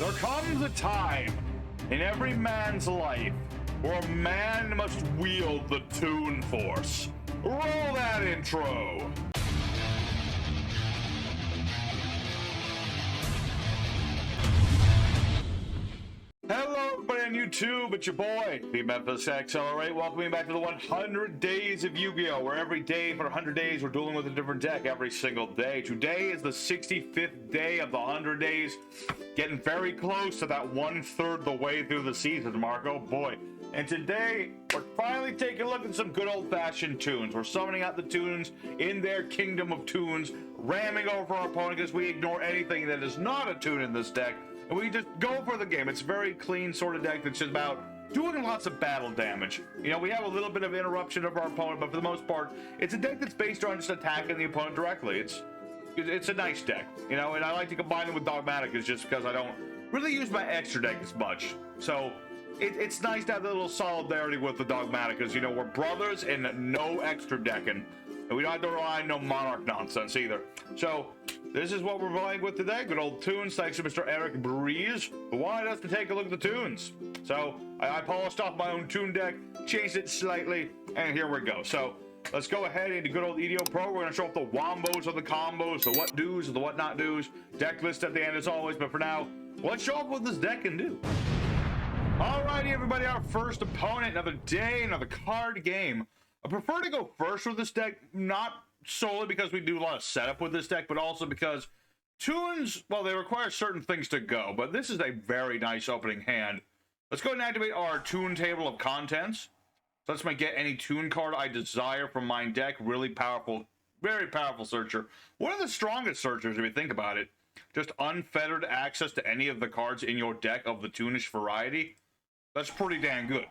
There comes a time in every man's life where a man must wield the Toon Force. Roll that intro. Hello everybody on YouTube, it's your boy, the Memphis Accelerate, welcoming back to the 100 Days of Yu-Gi-Oh! Where every day for 100 days we're dueling with a different deck every single day. Today is the 65th day of the 100 days, getting very close to that 1/3 the way through the season mark, oh boy. And today, we're finally taking a look at some good old-fashioned Toons. We're summoning out the Toons in their kingdom of Toons, ramming over our opponent because we ignore anything that is not a Toon in this deck. And we just go for the game. It's a very clean sort of deck that's just about doing lots of battle damage. You know, we have a little bit of interruption of our opponent, but for the most part, it's a deck that's based on just attacking the opponent directly. It's a nice deck, you know, and I like to combine it with Dogmatika just because I don't really use my extra deck as much. So it's nice to have a little solidarity with the Dogmatikas. You know, we're brothers and no extra decking. And we don't have to rely on no Monarch nonsense either. So this is what we're playing with today. Good old Toons. Thanks to Mr. Eric Breeze, who wanted us to take a look at the Toons. So I polished off my own Toon deck, changed it slightly, and here we go. So let's go ahead into good old EDO Pro. We're going to show off the wombos of the combos, the what do's, the what not do's. Deck list at the end as always, but for now, let's show off what this deck can do. Alrighty, everybody, our first opponent. Another day, another card game. I prefer to go first with this deck, not solely because we do a lot of setup with this deck, but also because Toons, well, they require certain things to go, but this is a very nice opening hand. Let's go and activate our Toon table of contents. So let's get any Toon card I desire from my deck. Really powerful, very powerful searcher. One of the strongest searchers if you think about it. Just unfettered access to any of the cards in your deck of the Toonish variety. That's pretty damn good.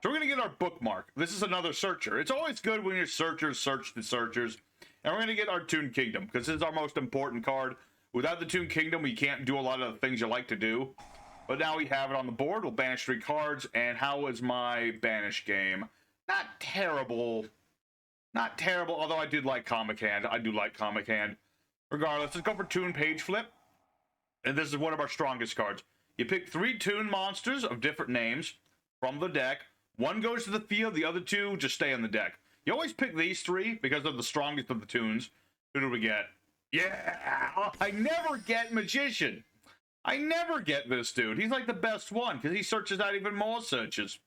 So we're going to get our bookmark. This is another searcher. It's always good when your searchers search the searchers. And we're going to get our Toon Kingdom, because this is our most important card. Without the Toon Kingdom, we can't do a lot of the things you like to do. But now we have it on the board. We'll banish 3 cards. And how was my banish game? Not terrible. Not terrible, although I did like Comic Hand. I do like Comic Hand. Regardless, let's go for Toon Page Flip. And this is one of our strongest cards. You pick 3 Toon monsters of different names from the deck. 1 goes to the field, the other 2 just stay on the deck. You always pick these 3 because they're the strongest of the Toons. Who do we get? Yeah! I never get Magician. I never get this dude. He's like the best one because he searches out even more searches.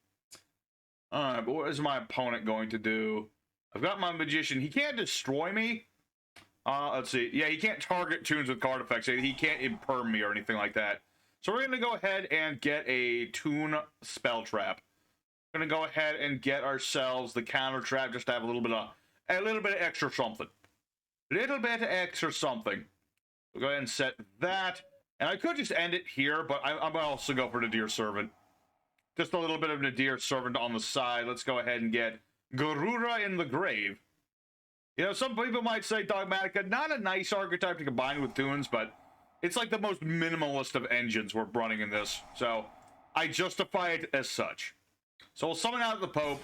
Alright, but what is my opponent going to do? I've got my Magician. He can't destroy me. Let's see. Yeah, he can't target Toons with card effects. He can't imperm me or anything like that. So we're going to go ahead and get a Toon Spell Trap. We're going to go ahead and get ourselves the Counter Trap just to have a little bit of extra something. Little bit of extra something. We'll go ahead and set that. And I could just end it here, but I'm going to also go for Nadir Servant. Just a little bit of Nadir Servant on the side. Let's go ahead and get Garura in the Grave. You know, some people might say Dogmatika, not a nice archetype to combine with Toons, but it's like the most minimalist of engines we're running in this. So I justify it as such. So we'll summon out the Pope,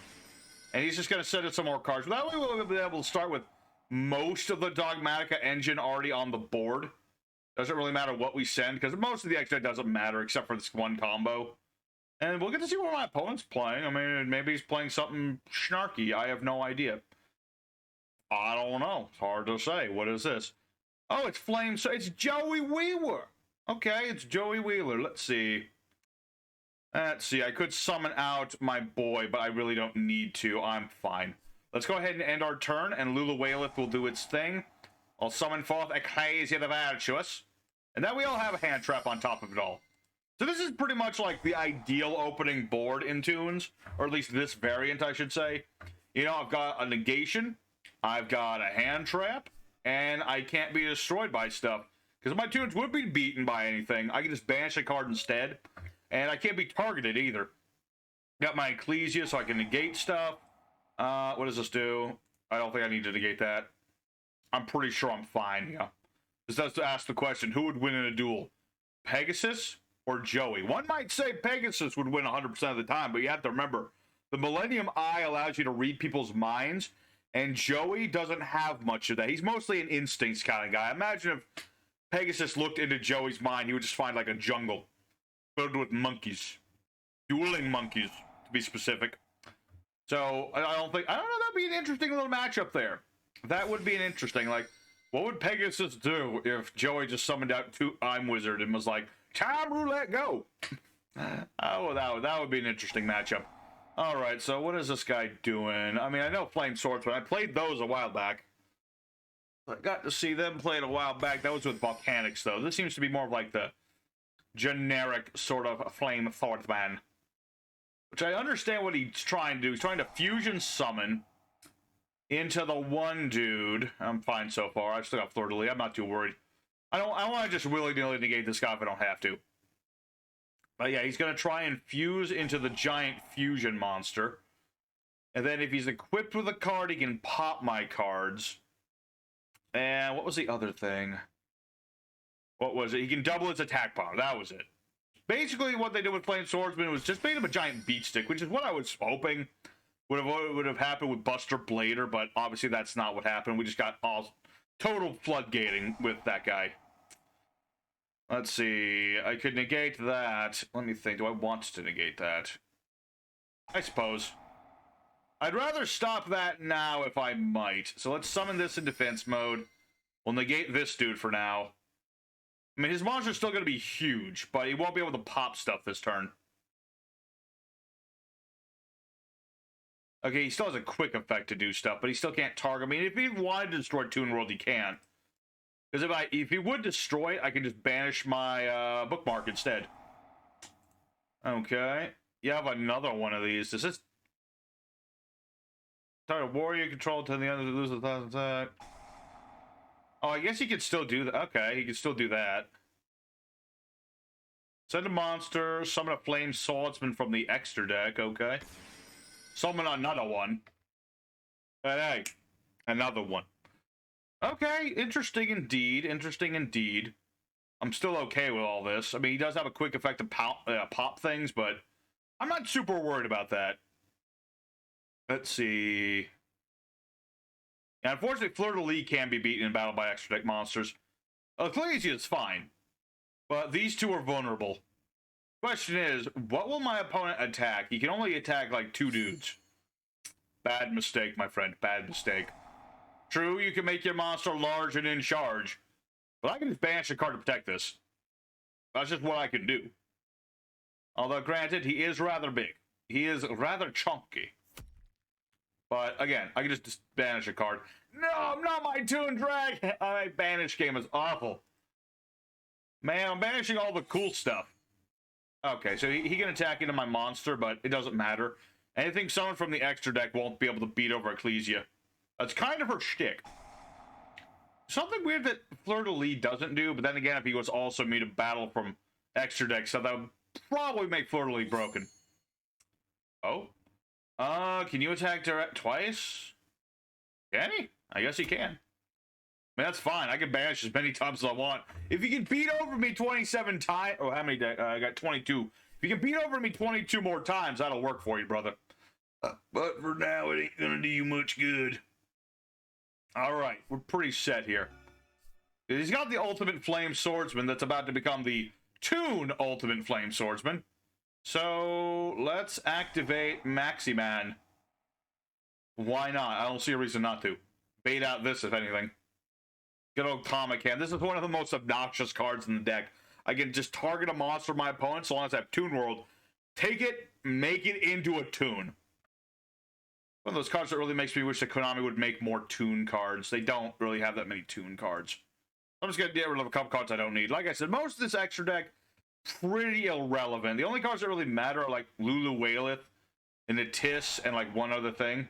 and he's just going to send us some more cards. That way we'll be able to start with most of the Dogmatika engine already on the board. Doesn't really matter what we send, because most of the extra doesn't matter, except for this one combo. And we'll get to see what my opponent's playing. I mean, maybe he's playing something snarky. I have no idea. I don't know. It's hard to say. What is this? Oh, it's Flame. So it's Joey Wheeler. Okay, it's Joey Wheeler. Let's see. I could summon out my boy, but I really don't need to. I'm fine. Let's go ahead and end our turn, and Lula Wailith will do its thing. I'll summon forth Ecclesia the Virtuous. And then we all have a hand trap on top of it all. So this is pretty much like the ideal opening board in Toons, or at least this variant, I should say. You know, I've got a negation, I've got a hand trap, and I can't be destroyed by stuff. Because my Toons would be beaten by anything. I can just banish a card instead. And I can't be targeted either. Got my Ecclesia so I can negate stuff. What does this do? I don't think I need to negate that. I'm pretty sure I'm fine, yeah. This does to ask the question, who would win in a duel? Pegasus or Joey? One might say Pegasus would win 100% of the time, but you have to remember, the Millennium Eye allows you to read people's minds, and Joey doesn't have much of that. He's mostly an instincts kind of guy. Imagine if Pegasus looked into Joey's mind, he would just find like a jungle. filled with monkeys. Dueling monkeys, to be specific. So, I don't know, that'd be an interesting little matchup there. That would be an interesting, like, what would Pegasus do if Joey just summoned out I'm Wizard and was like, time roulette, go! Oh, that would be an interesting matchup. Alright, so what is this guy doing? I mean, I know Flame Swordsman. I played those a while back. I got to see them played a while back. That was with Volcanics, though. This seems to be more of like the generic sort of Flame Swordsman. Which I understand what he's trying to do. He's trying to fusion summon into the one dude. I'm fine so far. I still got Fleur de Lis. I'm not too worried. I want to just willy-nilly negate this guy if I don't have to. But yeah, he's going to try and fuse into the giant fusion monster. And then if he's equipped with a card, he can pop my cards. And what was the other thing? What was it? He can double its attack power. That was it. Basically, what they did with Flame Swordsman was just made him a giant beat stick, which is what I was hoping would have happened with Buster Blader, but obviously that's not what happened. We just got all total floodgating with that guy. Let's see. I could negate that. Let me think. Do I want to negate that? I suppose. I'd rather stop that now if I might. So let's summon this in defense mode. We'll negate this dude for now. I mean, his monster's still going to be huge, but he won't be able to pop stuff this turn. Okay, he still has a quick effect to do stuff, but he still can't target. I mean, if he wanted to destroy Toon World, he can. Because if he would destroy it, I can just banish my bookmark instead. Okay. You have another one of these. Does this... Target warrior control to the other to lose 1,000 attack. Oh, I guess he could still do that. Okay, he could still do that. Send a monster, summon a flame swordsman from the extra deck. Okay. Summon another one. But hey, another one. Okay, interesting indeed. Interesting indeed. I'm still okay with all this. I mean, he does have a quick effect to pop things, but I'm not super worried about that. Let's see. Yeah, unfortunately, Fleur de Lis can be beaten in battle by extra deck monsters. Ecclesia is fine, but these two are vulnerable. Question is, what will my opponent attack? He can only attack like 2 dudes. Bad mistake, my friend. Bad mistake. True, you can make your monster large and in charge, but I can just banish a card to protect this. That's just what I can do. Although, granted, he is rather big. He is rather chunky. But, again, I can just banish a card. No, not my Toon Drag! My banish game is awful. Man, I'm banishing all the cool stuff. Okay, so he can attack into my monster, but it doesn't matter. Anything summoned from the extra deck won't be able to beat over Ecclesia. That's kind of her shtick. Something weird that Fleur de Lis doesn't do, but then again, if he was also immune to battle from extra deck, so that would probably make Fleur de Lis broken. Oh? Can you attack direct twice? Can he? I guess he can. I mean, that's fine. I can banish as many times as I want. If you can beat over me 27 times... Oh, how many... I got 22. If you can beat over me 22 more times, that'll work for you, brother. But for now, it ain't gonna do you much good. Alright, we're pretty set here. He's got the Ultimate Flame Swordsman that's about to become the Toon Ultimate Flame Swordsman. So, let's activate Maximan. Why not? I don't see a reason not to. Bait out this, if anything. Good old Comic Hand. This is one of the most obnoxious cards in the deck. I can just target a monster of my opponent so long as I have Toon World. Take it, make it into a Toon. One of those cards that really makes me wish that Konami would make more Toon cards. They don't really have that many Toon cards. I'm just going to get rid of a couple cards I don't need. Like I said, most of this extra deck, pretty irrelevant. The only cards that really matter are like Lulu Wailith and Atis and like one other thing.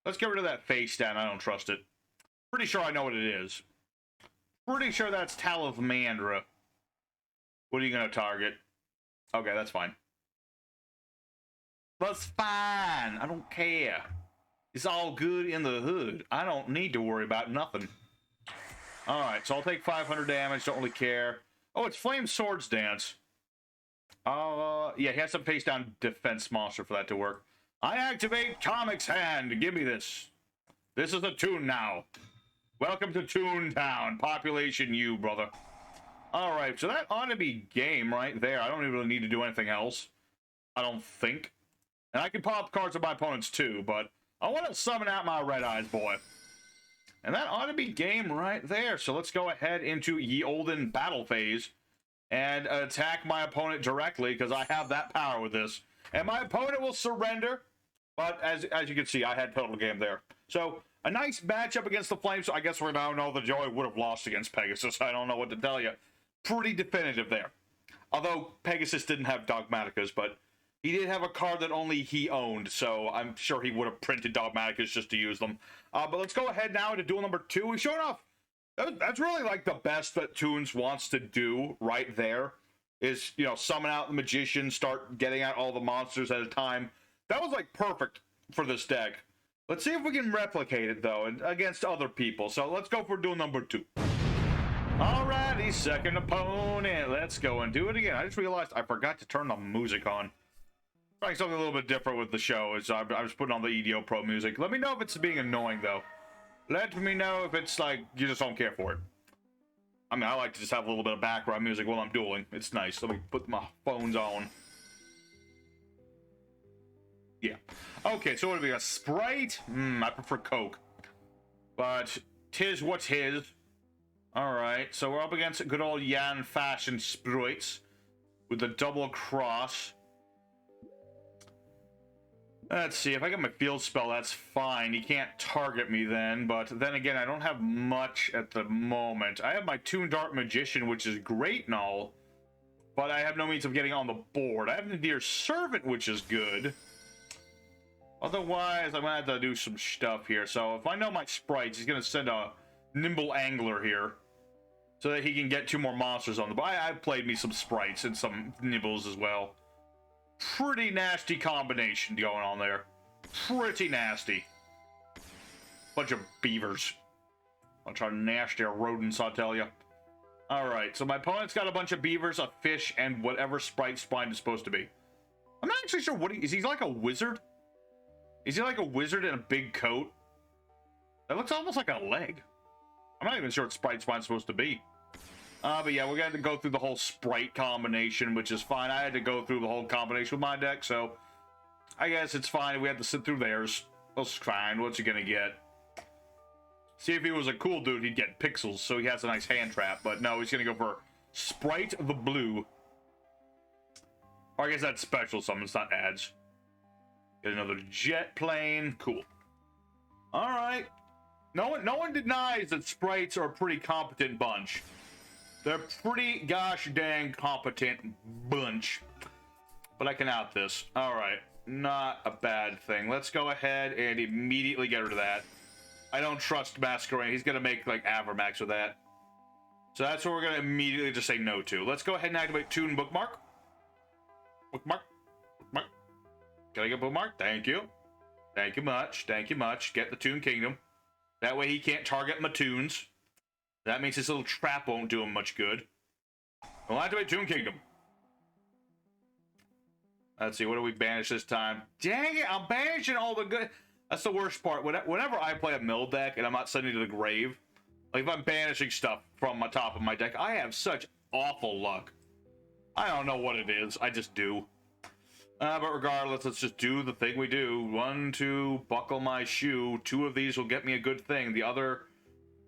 Let's get rid of that face down. I don't trust it. Pretty sure I know what it is. Pretty sure that's Talavmandra. What are you going to target? Okay, that's fine. That's fine. I don't care. It's all good in the hood. I don't need to worry about nothing. Alright, so I'll take 500 damage. Don't really care. Oh, it's Flame Swords Dance. Yeah, he has to face down defense monster for that to work. I activate Comic's Hand. Give me this. This is a Toon now. Welcome to Toontown. Population U, brother. All right, so that ought to be game right there. I don't even really need to do anything else. I don't think. And I can pop cards of my opponents too, but I want to summon out my Red Eyes boy. And that ought to be game right there. So let's go ahead into Ye Olden battle phase and attack my opponent directly, because I have that power with this. And my opponent will surrender, but as you can see, I had total game there. So a nice matchup against the Flames. So I guess we now know that Joey would have lost against Pegasus. I don't know what to tell you. Pretty definitive there. Although Pegasus didn't have Dogmatikas, but he did have a card that only he owned, so I'm sure he would have printed Dogmatikas just to use them. But let's go ahead now to duel number 2. We've shown off. That's really like the best that Toons wants to do right there. Is, you know, summon out the Magician, start getting out all the monsters at a time. That was like perfect for this deck. Let's see if we can replicate it though, and against other people. So let's go for duel number 2. Alrighty, second opponent. Let's go and do it again. I just realized I forgot to turn the music on. Trying something a little bit different with the show. Is I was putting on the EDO Pro music. Let me know if it's being annoying though. Let me know if it's like you just don't care for it. I mean, I like to just have a little bit of background music while I'm dueling. It's nice. Let me put my phones on. Yeah. Okay, so what do we got? Spright? I prefer Coke. But tis what's his. Alright, so we're up against good old Jan Fashion Sprites with the double cross. Let's see, if I get my field spell, that's fine. He can't target me then, but then again, I don't have much at the moment. I have my Toon Dart Magician, which is great and all, but I have no means of getting on the board. I have the Dear Servant, which is good. Otherwise, I'm gonna have to do some stuff here. So if I know my sprites, he's gonna send a Nimble Angler here so that he can get 2 more monsters on the board. I've played me some sprites and some nibbles as well. Pretty nasty combination going on there. Pretty nasty. Bunch of beavers. Bunch of nasty rodents, I'll tell you. Alright, so my opponent's got a bunch of beavers, a fish, and whatever Sprite Spine is supposed to be. I'm not actually sure what is he like a wizard? Is he like a wizard in a big coat? That looks almost like a leg. I'm not even sure what Sprite Spine's supposed to be. But yeah, we're going to go through the whole Sprite combination, which is fine. I had to go through the whole combination with my deck, so I guess it's fine. We had to sit through theirs. That's fine. What's he going to get? See, if he was a cool dude, he'd get pixels, so he has a nice hand trap. But no, he's going to go for Spright the Blue. Or I guess that's special summons, not ads. Get another jet plane. Cool. All right. No one denies that sprites are a pretty competent bunch. They're pretty gosh dang competent bunch. But I can out this. Alright. Not a bad thing. Let's go ahead and immediately get rid of that. I don't trust Masquerade. He's going to make like Avermax with that. So that's what we're going to immediately just say no to. Let's go ahead and activate Toon Bookmark. Bookmark. Bookmark. Can I get Bookmark? Thank you. Thank you much. Thank you much. Get the Toon Kingdom. That way he can't target my Toons. That means his little trap won't do him much good. We'll activate Toon Kingdom. Let's see, what do we banish this time? Dang it, I'm banishing all the good... That's the worst part. Whenever I play a mill deck and I'm not sending to the grave, like if I'm banishing stuff from the top of my deck, I have such awful luck. I don't know what it is, I just do. But regardless, let's just do the thing we do. 1, 2, buckle my shoe. 2 of these will get me a good thing. The other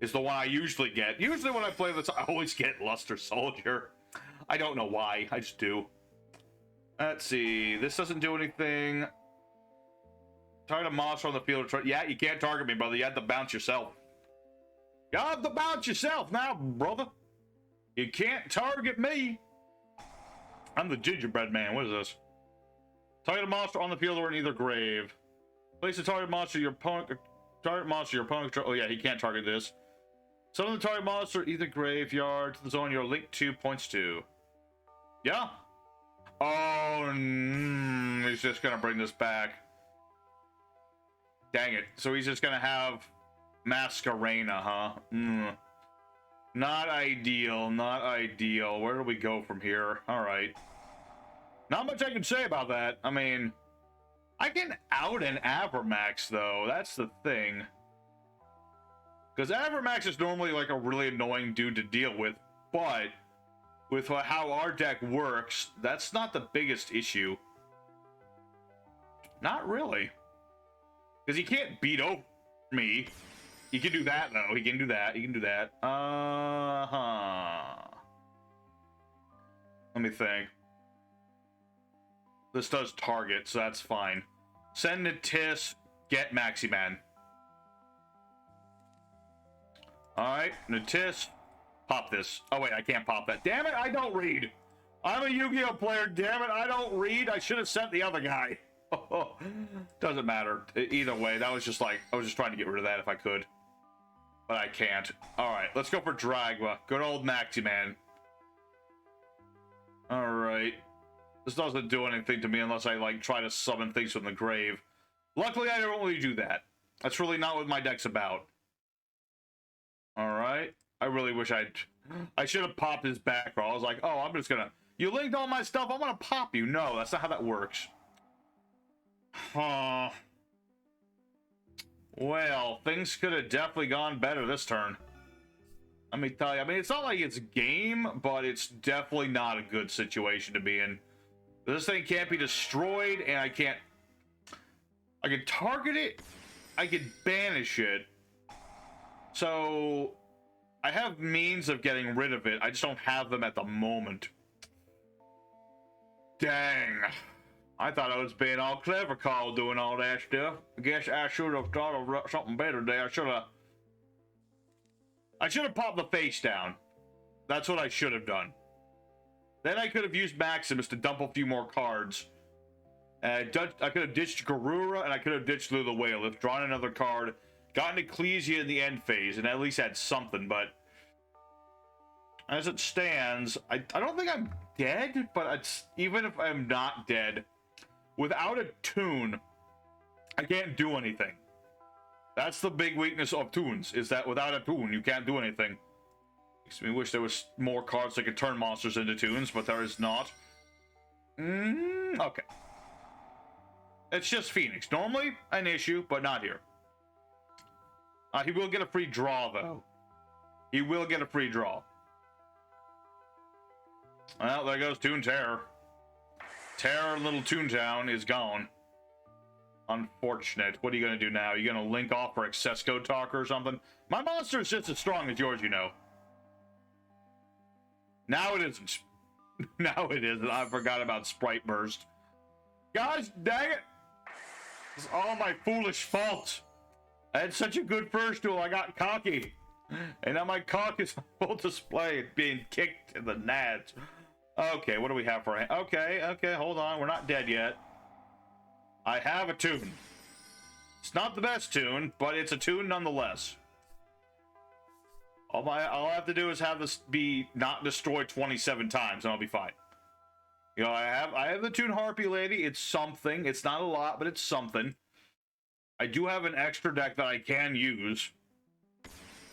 is the one I usually get. Usually when I play this, I always get Luster Soldier. I don't know why, I just do. Let's see, this doesn't do anything. Target a monster on the field. Yeah, you can't target me, brother. You have to bounce yourself. You have to bounce yourself now, brother. You can't target me. I'm the gingerbread man. What is this? Target a monster on the field or in either grave. Place a target monster your opponent. Target monster your opponent. Oh yeah, he can't target this. Summon the target monster either graveyard to the zone you're linked to points to. Yeah. Oh, he's just gonna bring this back. Dang it. So he's just gonna have Masquerena, huh? Not ideal, not ideal. Where do we go from here? Alright. Not much I can say about that. I mean, I can out an Avermax, though. That's the thing. Because Avermax is normally like a really annoying dude to deal with, but with how our deck works, that's not the biggest issue. Not really. Because he can't beat over me. He can do that, though. He can do that. He can do that. Let me think. This does target, so that's fine. Send Natis, get Maximan. Alright, Natis, pop this. Oh wait, I can't pop that. Damn it, I don't read. I'm a Yu-Gi-Oh player, damn it, I don't read. I should have sent the other guy. Doesn't matter. Either way, that was just like, I was just trying to get rid of that if I could. But I can't. Alright, let's go for Dragma. Good old Maximan. Alright. This doesn't do anything to me unless I, like, try to summon things from the grave. Luckily, I don't really do that. That's really not what my deck's about. Alright. I really wish I should have popped his back row. I was like, oh, I'm just gonna... You linked all my stuff, I'm gonna pop you. No, that's not how that works. Well, things could have definitely gone better this turn. Let me tell you. I mean, it's not like it's game, but it's definitely not a good situation to be in. This thing can't be destroyed, and I can target it, I can banish it. So, I have means of getting rid of it, I just don't have them at the moment. Dang. I thought I was being all clever, Carl, doing all that stuff. I guess I should have thought of something better there. I should have popped the face down. That's what I should have done. Then I could have used Maximus to dump a few more cards. I could have ditched Garura, and I could have ditched Lou the Whale, drawn another card, gotten Ecclesia in the end phase, and at least had something, but... As it stands, I don't think I'm dead, but even if I'm not dead, without a Toon, I can't do anything. That's the big weakness of Toons, is that without a Toon, you can't do anything. Makes me wish there was more cards that could turn monsters into Toons, but there is not. Okay. It's just Phoenix. Normally, an issue, but not here. He will get a free draw, though. He will get a free draw. Well, there goes Toon Terror. Terror Little Toontown is gone. Unfortunate. What are you going to do now? Are you going to link off for Accessco Talker or something? My monster is just as strong as yours, you know. Now it isn't. Now it isn't. I forgot about Spright Burst. Gosh dang it! It's all my foolish fault. I had such a good first duel, I got cocky. And now my cock is on full display, being kicked in the nads. Okay, what do we have for a... Okay, hold on. We're not dead yet. I have a Toon. It's not the best Toon, but it's a Toon nonetheless. All I have to do is have this be not destroyed 27 times, and I'll be fine. You know, I have the Toon Harpy Lady. It's something. It's not a lot, but it's something. I do have an extra deck that I can use.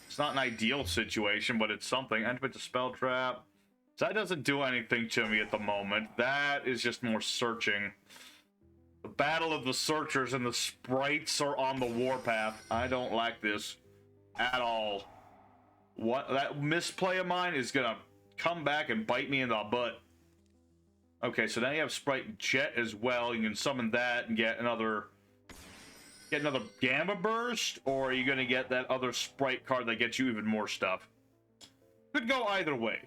It's not an ideal situation, but it's something. Activate the Spell Trap. So that doesn't do anything to me at the moment. That is just more searching. The battle of the searchers and the sprites are on the warpath. I don't like this at all. What, that misplay of mine is gonna come back and bite me in the butt. Okay, so now you have Spright Jet as well. You can summon that and get another Gamma Burst, or are you gonna get that other Sprite card that gets you even more stuff? Could go either way.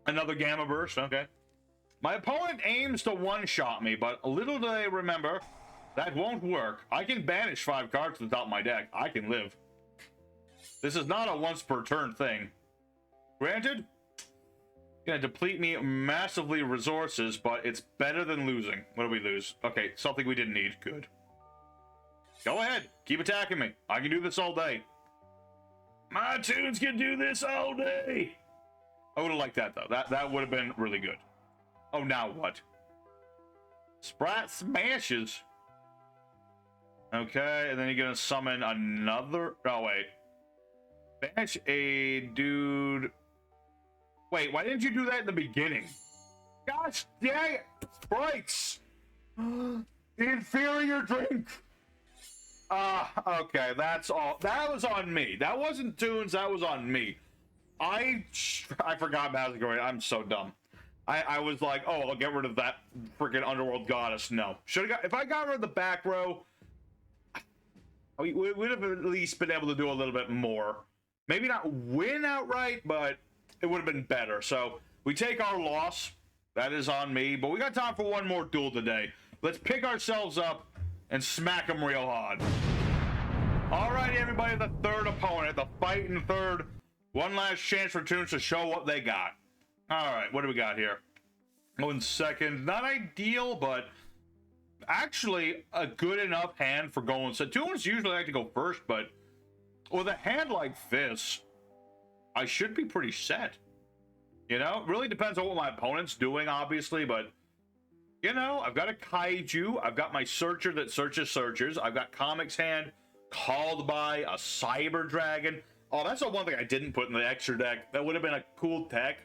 Another Gamma Burst, okay. My opponent aims to one-shot me, but little do they remember, that won't work. I can banish 5 cards to the top of my deck. I can live. This is not a once-per-turn thing. Granted, gonna deplete me massively resources, but it's better than losing. What do we lose? Okay, something we didn't need. Good. Go ahead. Keep attacking me. I can do this all day. My Toons can do this all day. I would have liked that, though. That would have been really good. Oh, now what? Sprat smashes. Okay, and then you're gonna summon another... Oh, wait. Banish a dude... Wait, why didn't you do that in the beginning? Gosh dang it! Sprites! The inferior drink! Okay, that's all. That was on me. That wasn't Toons, that was on me. I forgot Masquerade. I'm so dumb. I was like, oh, I'll get rid of that freaking underworld goddess. No, should have got. If I got rid of the back row, we would have at least been able to do a little bit more. Maybe not win outright, but it would have been better. So we take our loss. That is on me. But we got time for one more duel today. Let's pick ourselves up and smack them real hard. Alrighty, everybody, the third opponent, the fight in third. One last chance for Toons to show what they got. Alright, what do we got here? Going second. Not ideal, but actually a good enough hand for going. So Toons usually like to go first, but with a hand like this, I should be pretty set. You know, it really depends on what my opponent's doing, obviously, but you know, I've got a kaiju, I've got my searcher that searches searchers, I've got Comic's hand, called by a cyber dragon. Oh, that's the one thing I didn't put in the extra deck. That would have been a cool tech.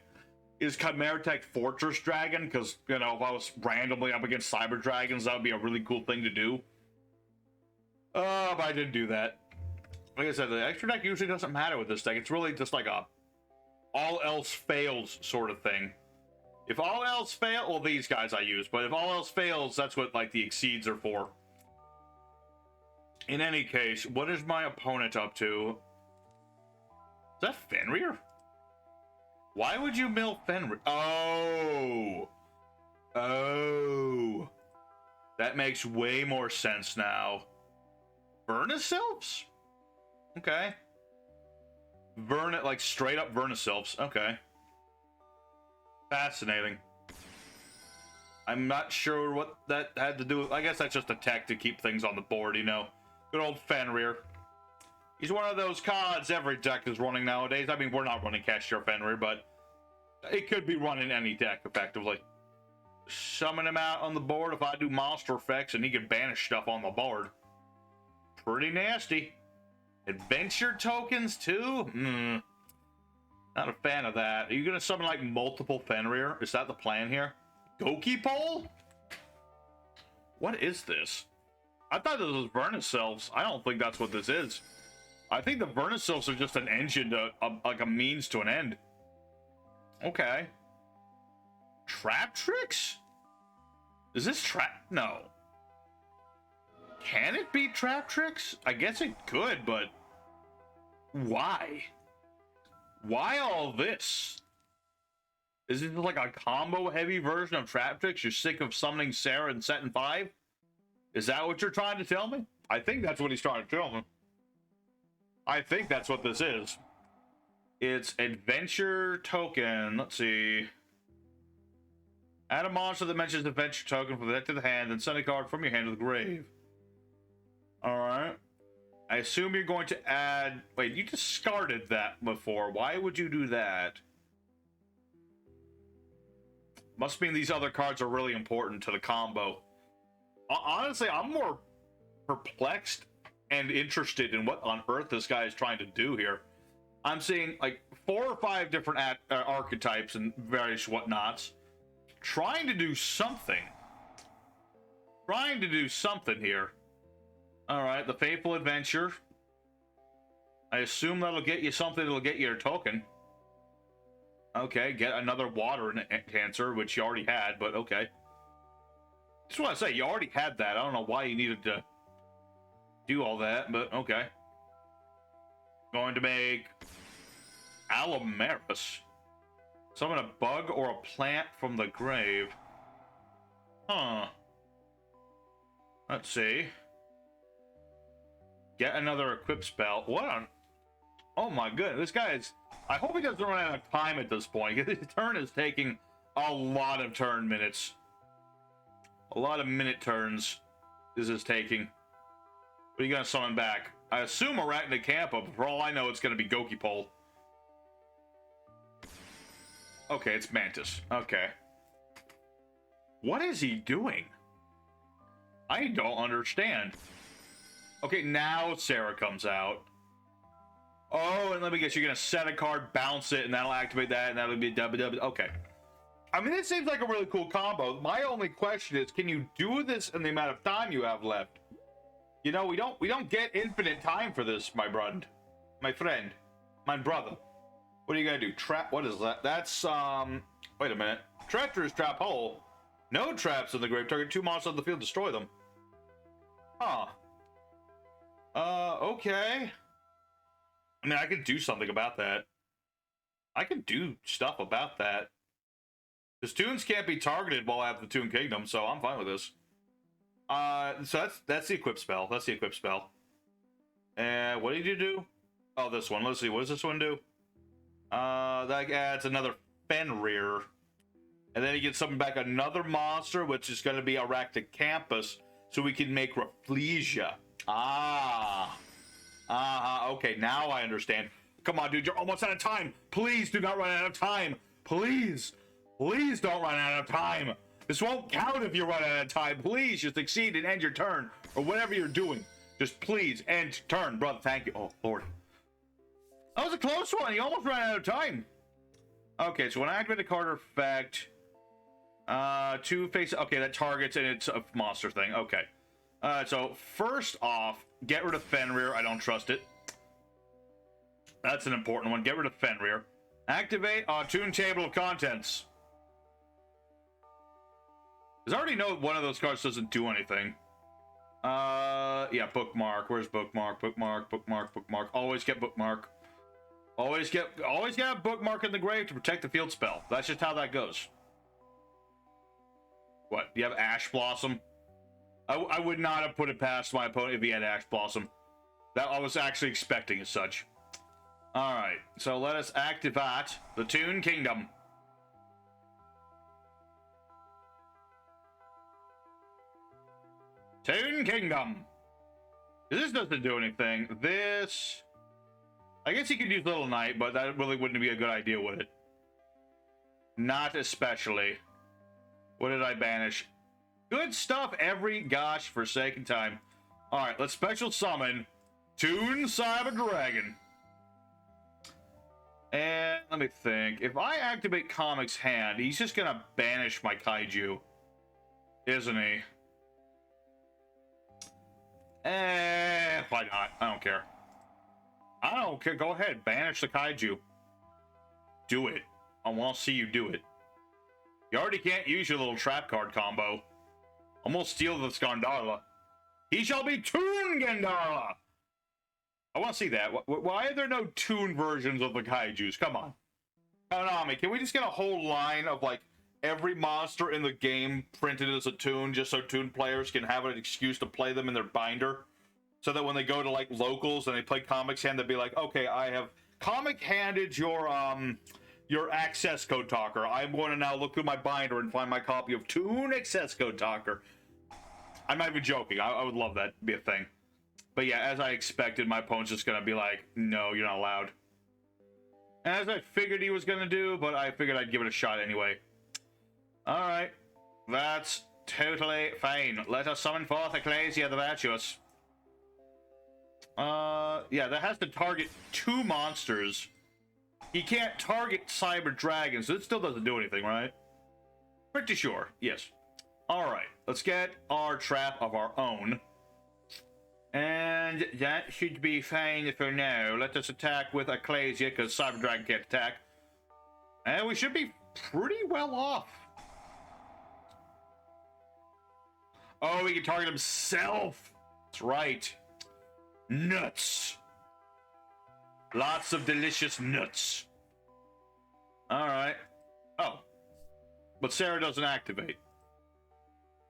Is Chimera Tech Fortress Dragon, because, you know, if I was randomly up against cyber dragons, that would be a really cool thing to do. But I didn't do that. Like I said, the extra deck usually doesn't matter with this deck. It's really just like a all else fails sort of thing. If all else fail, well, these guys I use, but if all else fails, that's what like the exceeds are for. In any case, what is my opponent up to? Is that Fenrir? Why would you mill Fenrir? Oh. Oh. That makes way more sense now. Vernusylphs? Okay. Like straight up Vernusylphs. Okay. Fascinating. I'm not sure what that had to do with. I guess that's just a tech to keep things on the board, you know. Good old Fenrir. He's one of those cards every deck is running nowadays. I mean, we're not running Cashier Fenrir, but it could be running any deck, effectively. Summon him out on the board if I do monster effects, and he can banish stuff on the board. Pretty nasty. Adventure tokens, too? Not a fan of that. Are you going to summon, like, multiple Fenrir? Is that the plan here? Goki Pole? What is this? I thought this was Vernusylphs. I don't think that's what this is. I think the Vernusylphs are just an engine to, like a means to an end. Okay. Traptrix? Is this No. Can it be Traptrix? I guess it could, but why? Why all this? Is it like a combo-heavy version of Traptrix? You're sick of summoning Sarah and setting 5? Is that what you're trying to tell me? I think that's what he's trying to tell me. I think that's what this is. It's adventure token. Let's see. Add a monster that mentions adventure token from the deck to the hand, and send a card from your hand to the grave. Alright. I assume you're going to add... Wait, you discarded that before. Why would you do that? Must mean these other cards are really important to the combo. Honestly, I'm more perplexed and interested in what on earth this guy is trying to do here. I'm seeing like 4 or 5 different archetypes and various whatnots. Trying to do something. Trying to do something here. Alright, the Faithful Adventure. I assume that'll get you something that'll get you a token. Okay, get another water cancer, which you already had, but okay. Just want to say, you already had that. I don't know why you needed to do all that, but okay. Going to make Allomeris. Summon a bug or a plant from the grave. Huh. Let's see. Get another equip spell. What on... Oh my goodness, this guy is... I hope he doesn't run out of time at this point. His turn is taking a lot of turn minutes. A lot of minute turns this is taking. What are you going to summon back? I assume Arachnid Campa, but for all I know, it's going to be Goki Pole. Okay, it's Mantis. Okay. What is he doing? I don't understand. Okay, now Sarah comes out. Oh, and let me guess, you're going to set a card, bounce it, and that'll activate that, and that'll be W. Okay. I mean, it seems like a really cool combo. My only question is, can you do this in the amount of time you have left? You know, we don't get infinite time for this, my friend. My brother. What are you gonna do? Trap? What is that? That's wait a minute. Traptrix trap hole. No traps in the grave. Target 2 monsters on the field. Destroy them. Huh. Okay. I mean, I could do something about that. I can do stuff about that. Because Toons can't be targeted while I have the Toon Kingdom, so I'm fine with this. So that's the equip spell. That's the equip spell. And what did you do? Oh, this one. Let's see. What does this one do? That adds another Fenrir. And then he gets something back, another monster, which is going to be Arachnocampus, so we can make Rafflesia. Okay, now I understand. Come on, dude, you're almost out of time. Please do not run out of time. Please. Please don't run out of time. This won't count if you run out of time. Please just succeed and end your turn, or whatever you're doing. Just please end turn, brother. Thank you. Oh, Lord. That was a close one. You almost ran out of time. Okay, so when I activate the card effect, 2 face. Okay, that targets and it's a monster thing. Okay. So first off, get rid of Fenrir. I don't trust it. That's an important one. Get rid of Fenrir. Activate Toon Table of Contents. Because I already know one of those cards doesn't do anything. Yeah, bookmark. Where's bookmark? Bookmark, bookmark, bookmark. Always get bookmark. Always get a bookmark in the grave to protect the field spell. That's just how that goes. What? Do you have Ash Blossom? I would not have put it past my opponent if he had Ash Blossom. That I was actually expecting as such. Alright, so let us activate the Toon Kingdom. Toon Kingdom! This doesn't do anything. This... I guess you could use Little Knight, but that really wouldn't be a good idea, would it? Not especially. What did I banish? Good stuff every gosh forsaken time. Alright, let's special summon Toon Cyber Dragon. And let me think. If I activate Comic's Hand, he's just gonna banish my kaiju. Isn't he? Why not? I don't care. I don't care. Go ahead. Banish the kaiju. Do it. I want to see you do it. You already can't use your little trap card combo. I'm gonna steal the Skandarla. He shall be Toon Gandala! I want to see that. Why are there no Toon versions of the kaijus? Come on. Konami, can we just get a whole line of, like, every monster in the game printed as a Toon, just so Toon players can have an excuse to play them in their binder? So that when they go to, like, locals and they play Comics Hand, they'd be like, okay, I have comic-handed your access code talker. I'm going to now look through my binder and find my copy of Toon access code talker. I'm not even joking. I would love that to be a thing. But yeah, as I expected, my opponent's just going to be like, no, you're not allowed. As I figured he was going to do, but I figured I'd give it a shot anyway. Alright. That's totally fine. Let us summon forth Ecclesia the Virtuous. Yeah, that has to target 2 monsters. He can't target Cyber Dragon, so it still doesn't do anything, right? Pretty sure, yes. Alright, let's get our trap of our own. And that should be fine for now. Let us attack with Ecclesia, because Cyber Dragon can't attack. And we should be pretty well off. Oh, he can target himself. That's right. Nuts. Lots of delicious nuts. Alright. Oh. But Sarah doesn't activate.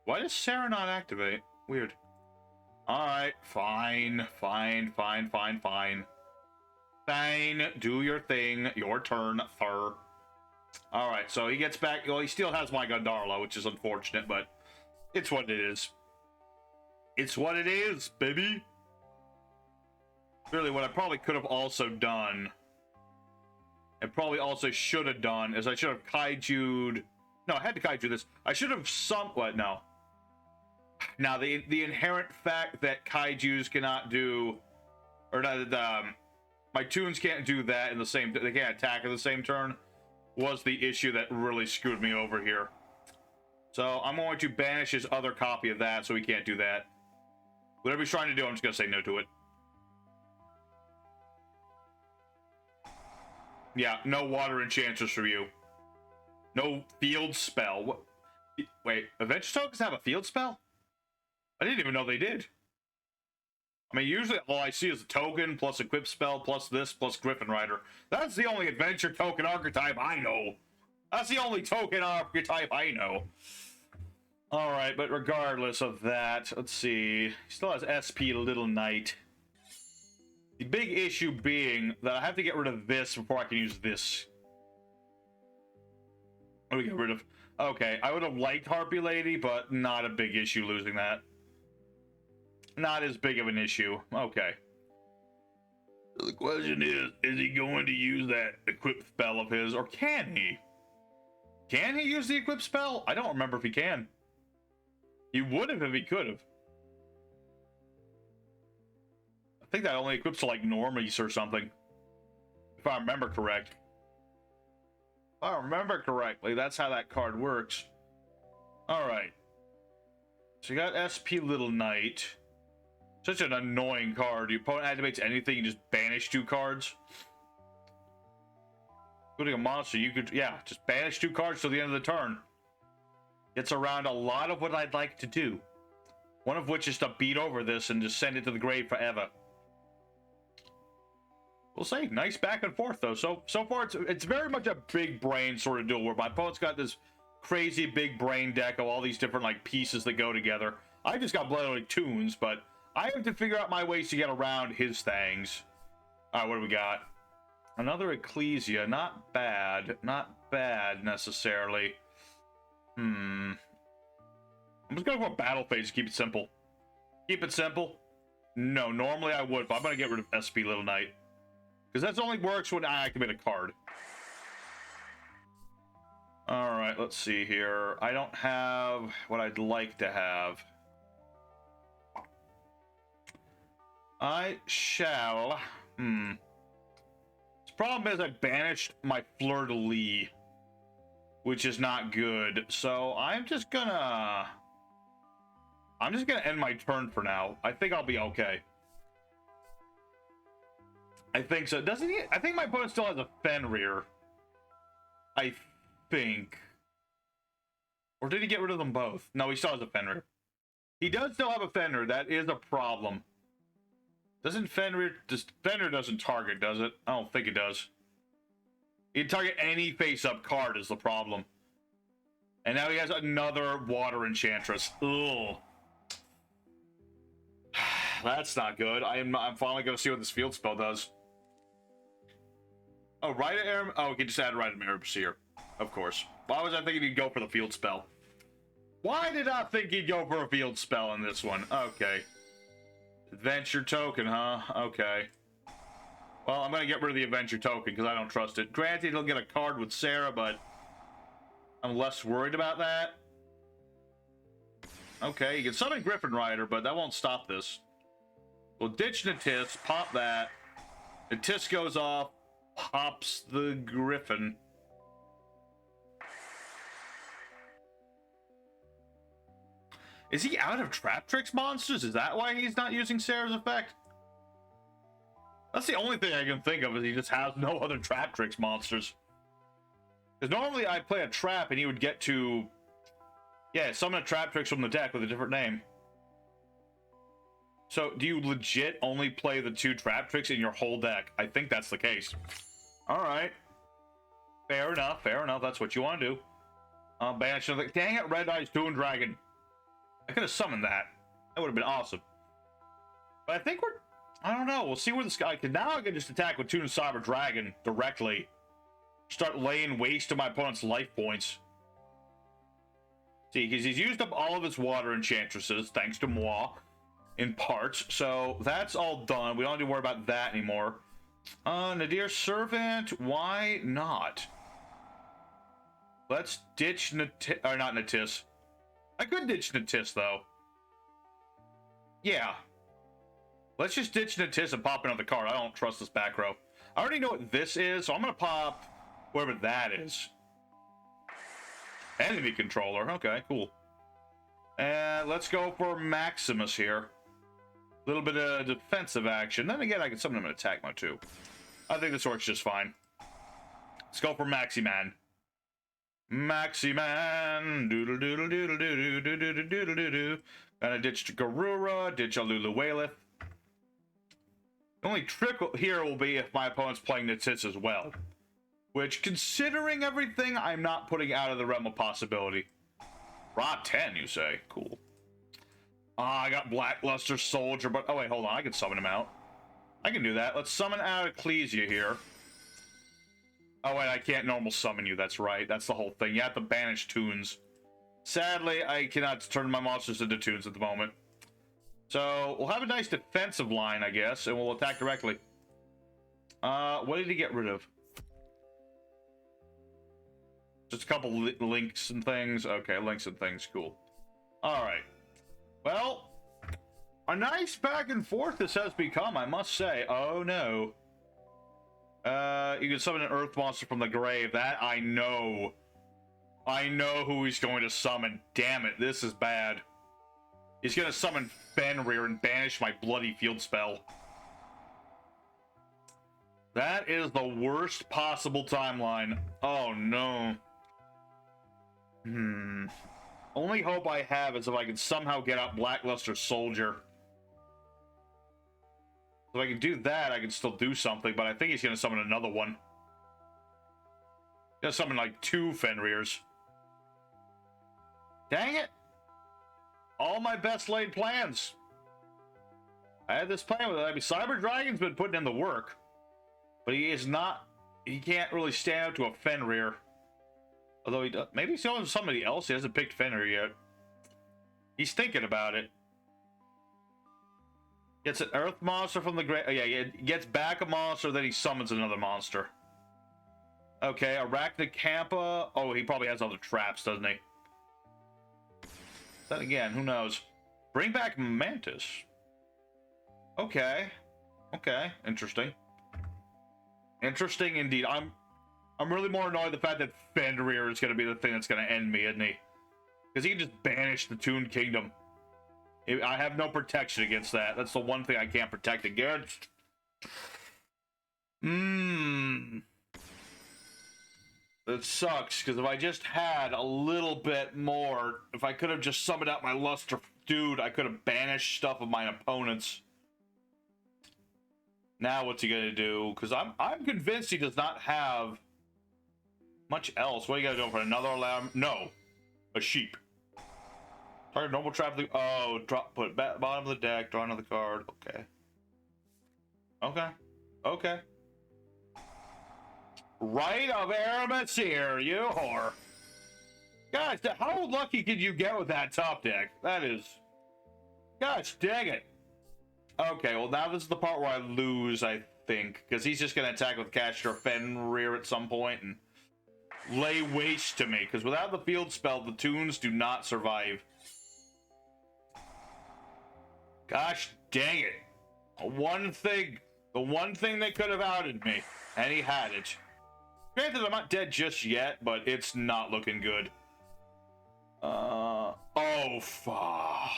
Why does Sarah not activate? Weird. Alright. Fine. Fine. Fine. Fine. Fine. Fine. Do your thing. Your turn, Thur. Alright, so he gets back. Well, he still has my Gandharla, which is unfortunate, but it's what it is. It's what it is, baby. Really, what I probably could have also done, and probably also should have done, is I should have kaiju'd. No, I had to kaiju this. I should have what? No. Now, the inherent fact that kaijus cannot do, or my Toons can't do that in the same. They can't attack in the same turn. Was the issue that really screwed me over here. So I'm going to banish his other copy of that, so he can't do that. Whatever he's trying to do, I'm just going to say no to it. Yeah, no water enchanters for you. No field spell. What? Wait, adventure tokens have a field spell? I didn't even know they did. I mean, usually all I see is a token plus equip spell plus this plus Griffin Rider. That's the only adventure token archetype I know. That's the only token archetype I know. All right, but regardless of that, let's see. He still has SP Little Knight. The big issue being that I have to get rid of this before I can use this. What do we get rid of? Okay, I would have liked Harpy Lady, but not a big issue losing that. Not as big of an issue. Okay. The question is he going to use that equip spell of his, or can he? Can he use the equip spell? I don't remember if he can. He would have if he could have. I think that only equips to like normies or something. If I remember correct. If I remember correctly, that's how that card works. Alright. So you got SP Little Knight. Such an annoying card. Your opponent activates anything, you just banish 2 cards. Including a monster, you could, yeah, just banish 2 cards till the end of the turn. Gets around a lot of what I'd like to do. One of which is to beat over this and just send it to the grave forever. We'll see. Nice back and forth, though. So far, it's very much a big brain sort of duel where my opponent's got this crazy big brain deck of all these different, like, pieces that go together. I just got blooded like Toons, but I have to figure out my ways to get around his things. All right, what do we got? Another Ecclesia. Not bad. Not bad, necessarily. I'm just going to go Battle Phase to keep it simple. Keep it simple? No, normally I would, but I'm going to get rid of SP Little Knight. Because that only works when I activate a card. Alright, let's see here. I don't have what I'd like to have. I shall... The problem is I banished my Fleur-de-Lis, which is not good. So I'm just gonna end my turn for now. I think I'll be okay. I think so. Doesn't he? I think my opponent still has a Fenrir. I think. Or did he get rid of them both? No, he still has a Fenrir. He does still have a Fenrir. That is a problem. Doesn't Fenrir... Fenrir doesn't target, does it? I don't think it does. He'd target any face-up card is the problem. And now he has another Water Enchantress. Ugh. That's not good. I'm finally going to see what this field spell does. Oh, Rite of Air... Oh, we can just add Rite of Air here. Of course. Why was I thinking he'd go for the field spell? Why did I think he'd go for a field spell in this one? Okay. Adventure token, huh? Okay. Well, I'm going to get rid of the adventure token because I don't trust it. Granted, he'll get a card with Sarah, but I'm less worried about that. Okay, you can summon Griffin Rider, but that won't stop this. We'll ditch Natis, pop that. Natis goes off, pops the Griffin. Is he out of Traptrix monsters? Is that why he's not using Sarah's effect? That's the only thing I can think of, is he just has no other Traptrix monsters. Because normally I'd play a trap and he would get to... Yeah, summon a Traptrix from the deck with a different name. So, do you legit only play the 2 Traptrix in your whole deck? I think that's the case. Alright. Fair enough, fair enough. That's what you want to do. Banish another... Dang it, Red Eyes Toon Dragon. I could have summoned that. That would have been awesome. But I think we're... I don't know. We'll see where this guy... Because now I can just attack with Toon Cyber Dragon directly. Start laying waste to my opponent's life points. See, because he's used up all of his Water Enchantresses, thanks to moi, in parts. So that's all done. We don't need to worry about that anymore. Nadir Servant, why not? Let's ditch Natis... Or not Natis. I could ditch Natis, though. Yeah. Let's just ditch Natis and pop another card. I don't trust this back row. I already know what this is, so I'm going to pop whatever that is. Enemy controller. Okay, cool. And let's go for Maximus here. A little bit of defensive action. Then again, I can summon him in attack mode, too. I think this works just fine. Let's go for Maxi Man. Maxi Man. Doodle doodle doodle doodle doodle doodle doodle. Gonna ditch Garura, ditch a Luluwalith. The only trick here will be if my opponent's playing Nitsis as well. Which, considering everything, I'm not putting out of the realm of possibility. Rod 10, you say? Cool. I got Blackluster Soldier, but... Oh, wait, hold on. I can summon him out. I can do that. Let's summon out Ecclesia here. Oh, wait, I can't normal summon you. That's right. That's the whole thing. You have to banish Toons. Sadly, I cannot turn my monsters into Toons at the moment. So, we'll have a nice defensive line, I guess, and we'll attack directly. What did he get rid of? Just a couple links and things. Okay, links and things. Cool. Alright. Well, a nice back and forth this has become, I must say. Oh, no. You can summon an earth monster from the grave. That I know. I know who he's going to summon. Damn it, this is bad. He's going to summon Fenrir and banish my bloody field spell. That is the worst possible timeline. Oh, no. Only hope I have is if I can somehow get out Blackluster Soldier. If I can do that, I can still do something, but I think he's going to summon another one. He's going to summon like 2 Fenrirs. Dang it! All my best laid plans. I had this plan with it. I mean, Cyber Dragon's been putting in the work, but he is not. He can't really stand up to a Fenrir. Although he does, maybe he's going to somebody else. He hasn't picked Fenrir yet. He's thinking about it. Gets an earth monster from the grave. Oh, yeah, he gets back a monster, then he summons another monster. Okay, Arachnocampa. Oh, he probably has other traps, doesn't he? Then again, who knows? Bring back Mantis. Okay. Okay, interesting. Interesting indeed. I'm really more annoyed at the fact that Fenrir is going to be the thing that's going to end me, isn't he? Because he can just banish the Toon Kingdom. I have no protection against that. That's the one thing I can't protect against. That sucks, because if I just had a little bit more, if I could have just summoned out my Luster Dude, I could have banished stuff of my opponents. Now what's he gonna do? Because I'm convinced he does not have much else. What are you gonna do for another alarm? No, a sheep. Target normal trap. Oh, drop. Put bottom of the deck. Draw another card. Okay. Okay. Okay. Right of Aramis here, you whore. Guys, how lucky could you get with that top deck? That is... Gosh, dang it. Okay, well, now this is the part where I lose, I think. Because he's just going to attack with Caster Fenrir at some point and lay waste to me. Because without the field spell, the Toons do not survive. Gosh, dang it. The one thing they could have outed me. And he had it. Granted, I'm not dead just yet, but it's not looking good. Oh, fa.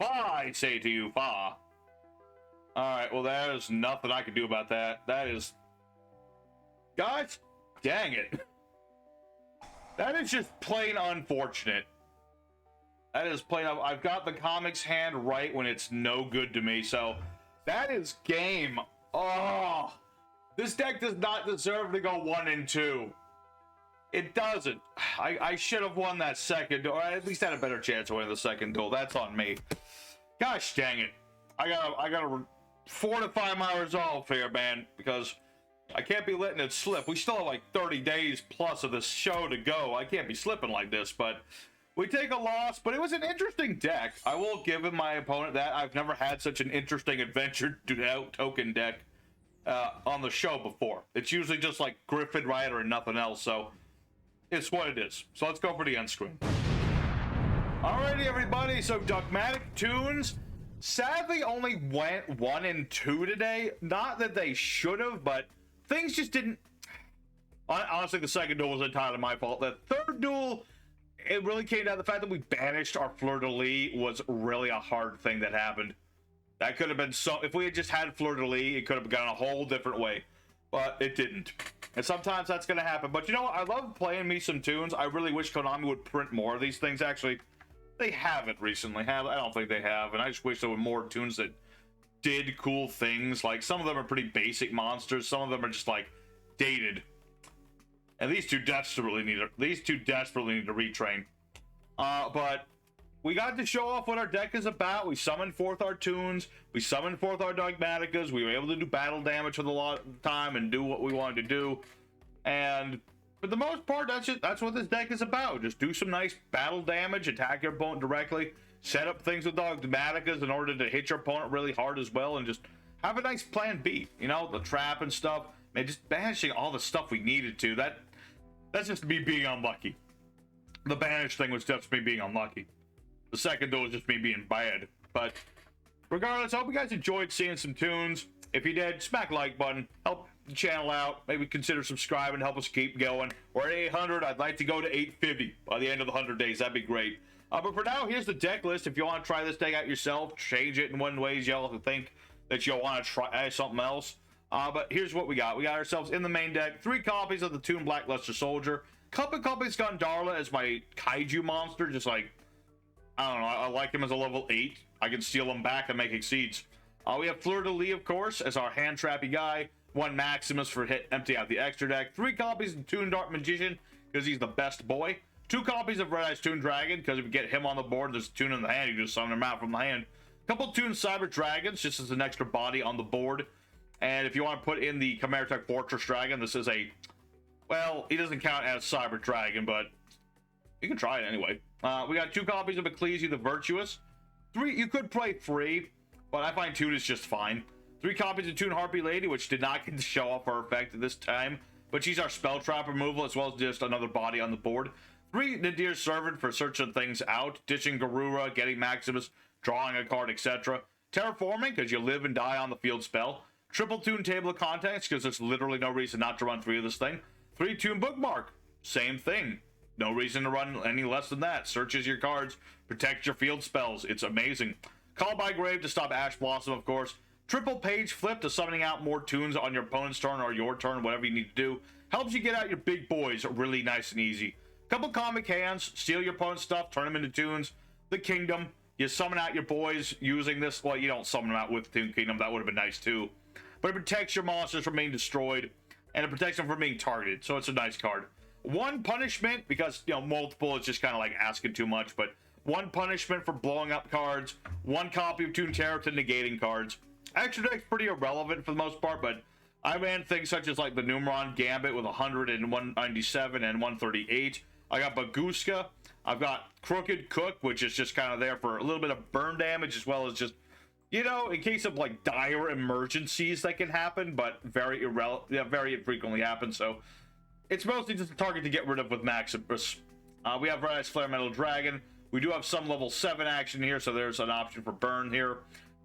Fa, I say to you, fa. Alright, well, there's nothing I can do about that. That is... Guys, dang it. That is just plain unfortunate. That is plain... I've got the comics hand right when it's no good to me, so... That is game. Oh... This deck does not deserve to go 1 and 2. It doesn't. I should have won that second, or at least had a better chance of winning the second duel. That's on me. Gosh dang it. I gotta fortify my resolve here, man, because I can't be letting it slip. We still have like 30 days plus of this show to go. I can't be slipping like this, but we take a loss, but it was an interesting deck. I will give my opponent that. I've never had such an interesting adventure token deck on the show before. It's usually just like Griffin Rider and nothing else, so it's what it is. So let's go for the end screen. Alrighty, everybody, so DogmatikaToons sadly only went 1 and 2 today. Not that they should have, but things just didn't... Honestly, the second duel was entirely my fault. The third duel, it really came down to the fact that we banished our fleur-de-lis was really a hard thing that happened. That could have been so... If we had just had fleur-de-lis, it could have gone a whole different way. but it didn't. And sometimes that's going to happen. But you know what? I love playing me some Toons. I really wish Konami would print more of these things. Actually, they haven't recently. I don't think they have. And I just wish there were more Toons that did cool things. Like, some of them are pretty basic monsters. Some of them are just, like, dated. And these two desperately need to retrain. But we got to show off what our deck is about. We summoned forth our Toons. We summoned forth our Dogmatikas. We were able to do battle damage for the lot of the time and do what we wanted to do. And for the most part, that's what this deck is about. Just do some nice battle damage, attack your opponent directly, set up things with Dogmatikas in order to hit your opponent really hard as well, and just have a nice plan B. You know, the trap and stuff. Man, just banishing all the stuff we needed to. That's just me being unlucky. The banish thing was just me being unlucky. The second though was just me being bad. But regardless, I hope you guys enjoyed seeing some Toons. If you did, smack like button, help the channel out, maybe consider subscribing, help us keep going. We're at 800. I'd like to go to 850 by the end of the 100 days. That'd be great. But for now, here's the deck list. If you want to try this deck out yourself, change it in one way you'll have to think that you'll want to try something else. But here's what we got. We got ourselves in the main deck 3 copies of the Toon Blackluster Soldier, couple copies Gondarla as my kaiju monster, just like, I don't know, I like him as a level 8. I can steal him back and make exceeds. We have Fleur de Lis, of course, as our hand trappy guy. 1 Maximus for empty out the extra deck. 3 copies of Toon Dark Magician, because he's the best boy. 2 copies of Red Eyes Toon Dragon, because if you get him on the board, there's a Toon in the hand, you just summon him out from the hand. Couple Toon Cyber Dragons, just as an extra body on the board. And if you want to put in the Chimeratech Fortress Dragon, this is a, well, he doesn't count as Cyber Dragon, but you can try it anyway. We got 2 copies of Ecclesia the Virtuous. 3, you could play 3, but I find 2 is just fine. 3 copies of Toon Harpy Lady, which did not get to show off her effect at this time, but she's our spell trap removal as well as just another body on the board. 3 Nadir's Servant for searching things out, ditching Garura, getting Maximus, drawing a card, etc. Terraforming, because you live and die on the field spell. Triple Toon Table of Contents, because there's literally no reason not to run 3 of this thing. 3 Toon Bookmark, same thing. No reason to run any less than that. Searches your cards, protects your field spells. It's amazing. Call by Grave to stop Ash Blossom, of course. Triple Page Flip to summoning out more Toons on your opponent's turn or your turn, whatever you need to do. Helps you get out your big boys really nice and easy. Couple Comic Hands, steal your opponent's stuff, turn them into Toons. The Kingdom, you summon out your boys using this. Well, you don't summon them out with Toon Kingdom. That would have been nice too. But it protects your monsters from being destroyed, and it protects them from being targeted, so it's a nice card. 1 punishment, because, you know, multiple is just kind of like asking too much, but 1 punishment for blowing up cards, 1 copy of Toon Terror to negating cards. Extra deck's pretty irrelevant for the most part, but I ran things such as like the Numeron Gambit with 100 and 197 and 138. I got Baguska. I've got Crooked Cook, which is just kind of there for a little bit of burn damage as well as just, you know, in case of like dire emergencies that can happen, but very infrequently happen. So it's mostly just a target to get rid of with Maximus. We have Red Eyes Flare Metal Dragon. We do have some level 7 action here, so there's an option for burn here.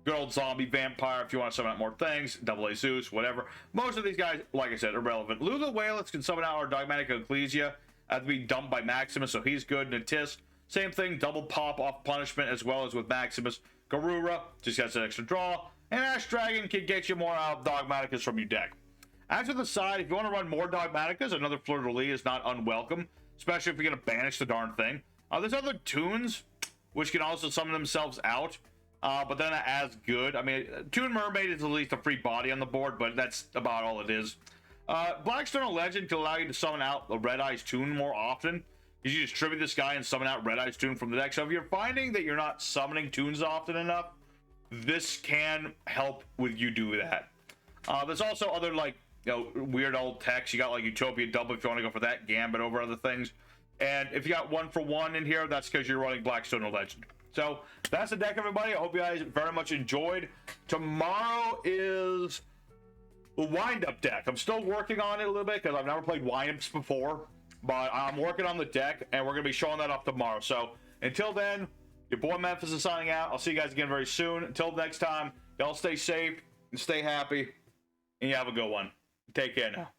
Good old Zombie Vampire if you want to summon out more things. Double A Zeus, whatever. Most of these guys, like I said, are irrelevant. Lulu Whalets can summon out our Dogmatika Ecclesia. Have to be dumped by Maximus, so he's good. Natis, same thing, double pop off punishment as well as with Maximus. Garura just gets an extra draw. And Ash Dragon can get you more out of Dogmatikas from your deck. As for the side, if you want to run more Dogmatikas, another Fleur de Lis is not unwelcome, especially if you're going to banish the darn thing. There's other Toons, which can also summon themselves out, but they're not as good. I mean, Toon Mermaid is at least a free body on the board, but that's about all it is. Blackstone Legend can allow you to summon out the Red Eyes Toon more often. You just tribute this guy and summon out Red Eyes Toon from the deck. So if you're finding that you're not summoning Toons often enough, this can help with you do that. There's also other, like, you know, weird old techs. You got like Utopia Double if you want to go for that, Gambit over other things. And if you got 1 for 1 in here, that's because you're running Blackstone Legend. So that's the deck, everybody. I hope you guys very much enjoyed. Tomorrow is the wind-up deck. I'm still working on it a little bit because I've never played wind-ups before, but I'm working on the deck, and we're going to be showing that off tomorrow. So until then, your boy Memphis is signing out. I'll see you guys again very soon. Until next time, y'all stay safe and stay happy, and you have a good one. Take care now.